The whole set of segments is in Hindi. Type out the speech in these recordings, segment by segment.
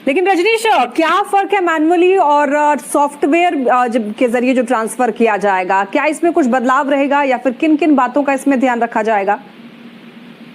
लेकिन रजनीश, क्या फर्क है मैनुअली और सॉफ्टवेयर के जरिए जो ट्रांसफर किया जाएगा? क्या इसमें कुछ बदलाव रहेगा या फिर किन किन बातों का इसमें ध्यान रखा जाएगा?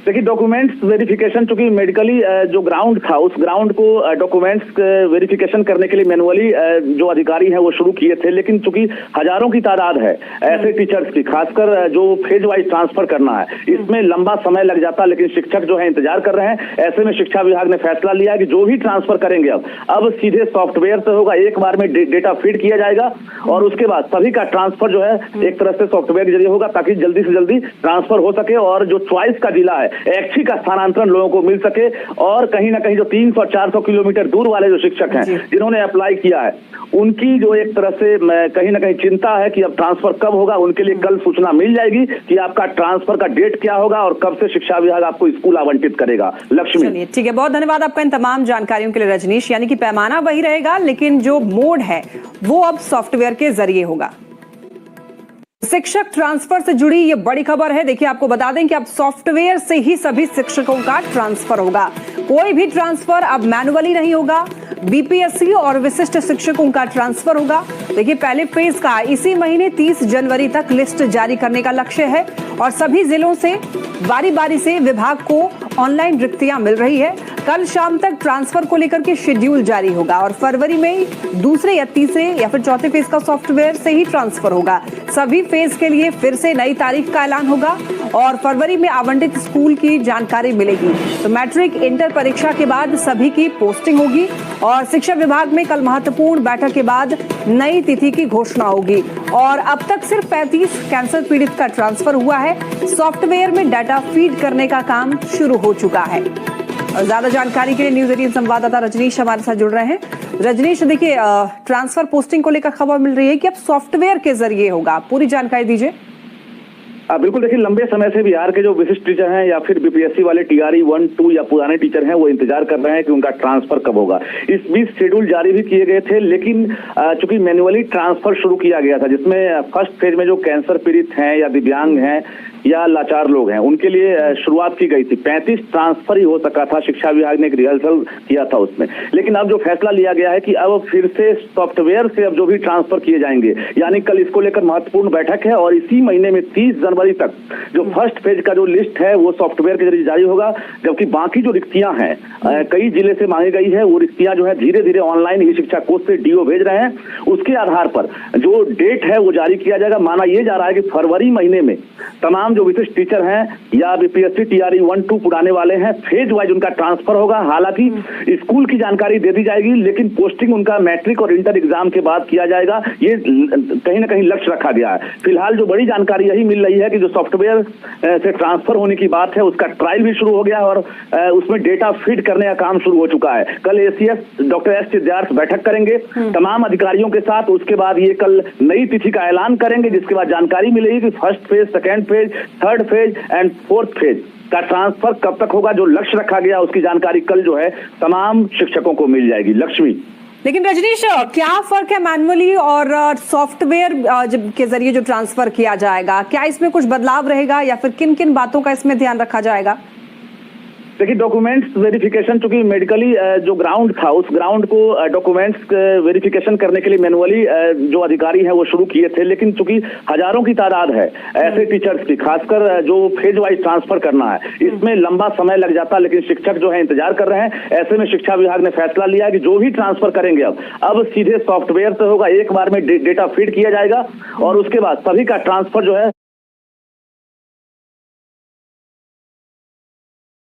देखिए, डॉक्यूमेंट्स वेरिफिकेशन, चूंकि मेडिकली जो ग्राउंड था उस ग्राउंड को डॉक्यूमेंट्स वेरिफिकेशन करने के लिए मैनुअली जो अधिकारी हैं वो शुरू किए थे, लेकिन चूंकि हजारों की तादाद है ऐसे टीचर्स की, खासकर जो फेज वाइज ट्रांसफर करना है, इसमें लंबा समय लग जाता, लेकिन शिक्षक जो है इंतजार कर रहे हैं। ऐसे में शिक्षा विभाग ने फैसला लिया है कि जो भी ट्रांसफर करेंगे अब सीधे सॉफ्टवेयर से होगा, एक बार में डेटा फीड किया जाएगा और उसके बाद सभी का ट्रांसफर जो है एक तरह से सॉफ्टवेयर के जरिए होगा, ताकि जल्दी से जल्दी ट्रांसफर हो सके और जो चॉइस का जिला है ऐच्छिक का स्थानांतरण लोगों को मिल सके। और कहीं ना कहीं जो 300-400 किलोमीटर दूर वाले जो शिक्षक हैं जिन्होंने अप्लाई किया है, उनकी जो एक तरह से कहीं ना कहीं चिंता है कि अब ट्रांसफर कब होगा, उनके लिए कल सूचना मिल जाएगी कि आपका ट्रांसफर का डेट क्या होगा और कब से शिक्षा विभाग आपको स्कूल आवंटित करेगा। लक्ष्मी, ठीक है, बहुत धन्यवाद आपका इन तमाम जानकारियों के लिए रजनीश। यानी कि पैमाना वही रहेगा, लेकिन जो मोड है वो अब सॉफ्टवेयर के जरिए होगा। शिक्षक ट्रांसफर से जुड़ी ये बड़ी खबर है। देखिए, आपको बता दें कि अब सॉफ्टवेयर से ही सभी शिक्षकों का ट्रांसफर होगा। कोई भी ट्रांसफर अब मैनुअली नहीं होगा। बीपीएससी और विशिष्ट शिक्षकों का ट्रांसफर होगा। देखिए, पहले फेज का इसी महीने 30 जनवरी तक लिस्ट जारी करने का लक्ष्य है और सभी जिलों से बारी बारी से विभाग को ऑनलाइन रिक्तियां मिल रही है। कल शाम तक ट्रांसफर को लेकर के शेड्यूल जारी होगा और फरवरी में दूसरे या तीसरे या फिर चौथे फेज का सॉफ्टवेयर से ही ट्रांसफर होगा। सभी फेज के लिए फिर से नई तारीख का ऐलान होगा और फरवरी में आवंटित स्कूल की जानकारी मिलेगी। तो मैट्रिक इंटर परीक्षा के बाद सभी की पोस्टिंग होगी और शिक्षा विभाग में कल महत्वपूर्ण बैठक के बाद नई तिथि की घोषणा होगी। और अब तक सिर्फ 35 कैंसर पीड़ित का ट्रांसफर हुआ है। सॉफ्टवेयर में डाटा फीड करने का काम शुरू हो चुका है। और ज्यादा जानकारी के लिए न्यूज 18 संवाददाता रजनीश हमारे साथ जुड़ रहे हैं। रजनीश, देखिए, ट्रांसफर पोस्टिंग को लेकर खबर मिल रही है कि अब सॉफ्टवेयर के जरिए होगा, पूरी जानकारी दीजिए। बिल्कुल, देखिए, लंबे समय से बिहार के जो विशिष्ट टीचर हैं या फिर बीपीएससी वाले TRE 1, 2 या पुराने टीचर हैं वो इंतजार कर रहे हैं कि उनका ट्रांसफर कब होगा। इस बीच शेड्यूल जारी भी किए गए थे, लेकिन चूंकि मैनुअली ट्रांसफर शुरू किया गया था, जिसमें फर्स्ट फेज में जो कैंसर पीड़ित हैं या दिव्यांग हैं या लाचार लोग हैं उनके लिए शुरुआत की गई थी। 35 ट्रांसफर ही हो सका था। शिक्षा विभाग ने एक रिहर्सल किया था उसमें, लेकिन अब जो फैसला लिया गया है कि अब फिर से सॉफ्टवेयर से अब जो भी ट्रांसफर किए जाएंगे, यानी कल इसको लेकर महत्वपूर्ण बैठक है और इसी महीने में 30 जनवरी तक जो फर्स्ट फेज का जो लिस्ट है वो सॉफ्टवेयर के जरिए जारी होगा। जबकि बाकी जो रिक्तियां हैं कई जिले से मांगी गई है, वो रिक्तियां जो है धीरे धीरे ऑनलाइन ही शिक्षा कोष से DO भेज रहे हैं। उसके आधार पर जो डेट है वो जारी किया जाएगा। माना यह जा रहा है कि फरवरी महीने में तमाम जो विशिष्ट टीचर हैं या बीपीएससी TRE 1, 2 पुराने वाले हैं, फेज वाइज उनका ट्रांसफर होगा। हालांकि स्कूल की जानकारी दे दी जाएगी, लेकिन पोस्टिंग उनका मैट्रिक और इंटर एग्जाम के बाद किया जाएगा। ये कहीं ना कहीं लक्ष्य रखा गया है। फिलहाल जो बड़ी जानकारी यही मिल रही है कि जो सॉफ्टवेयर से ट्रांसफर होने की बात है उसका ट्रायल भी शुरू हो गया है और उसमें डेटा फीड करने का काम शुरू हो चुका है। कल ACS डॉक्टर S सिद्धार्थ बैठक करेंगे तमाम अधिकारियों के साथ। उसके बाद ये कल नई तिथि का ऐलान करेंगे, जिसके बाद जानकारी मिलेगी कि first phase, second phase, third phase and fourth phase का ट्रांसफर कब तक होगा। जो लक्ष्य रखा गया उसकी जानकारी कल जो है तमाम शिक्षकों को मिल जाएगी। लक्ष्मी, लेकिन रजनीश, क्या फर्क है मैनुअली और सॉफ्टवेयर के जरिए जो ट्रांसफर किया जाएगा? क्या इसमें कुछ बदलाव रहेगा या फिर किन किन बातों का इसमें ध्यान रखा जाएगा? देखिए, डॉक्यूमेंट्स वेरिफिकेशन, चूंकि मेडिकली जो ग्राउंड था उस ग्राउंड को डॉक्यूमेंट्स वेरिफिकेशन करने के लिए मैनुअली जो अधिकारी हैं वो शुरू किए थे, लेकिन चूंकि हजारों की तादाद है ऐसे टीचर्स की, खासकर जो फेज वाइज ट्रांसफर करना है, इसमें लंबा समय लग जाता, लेकिन शिक्षक जो है इंतजार कर रहे हैं। ऐसे में शिक्षा विभाग ने फैसला लिया है कि जो भी ट्रांसफर करेंगे अब सीधे सॉफ्टवेयर से होगा, एक बार में डेटा फीड किया जाएगा और उसके बाद सभी का ट्रांसफर जो है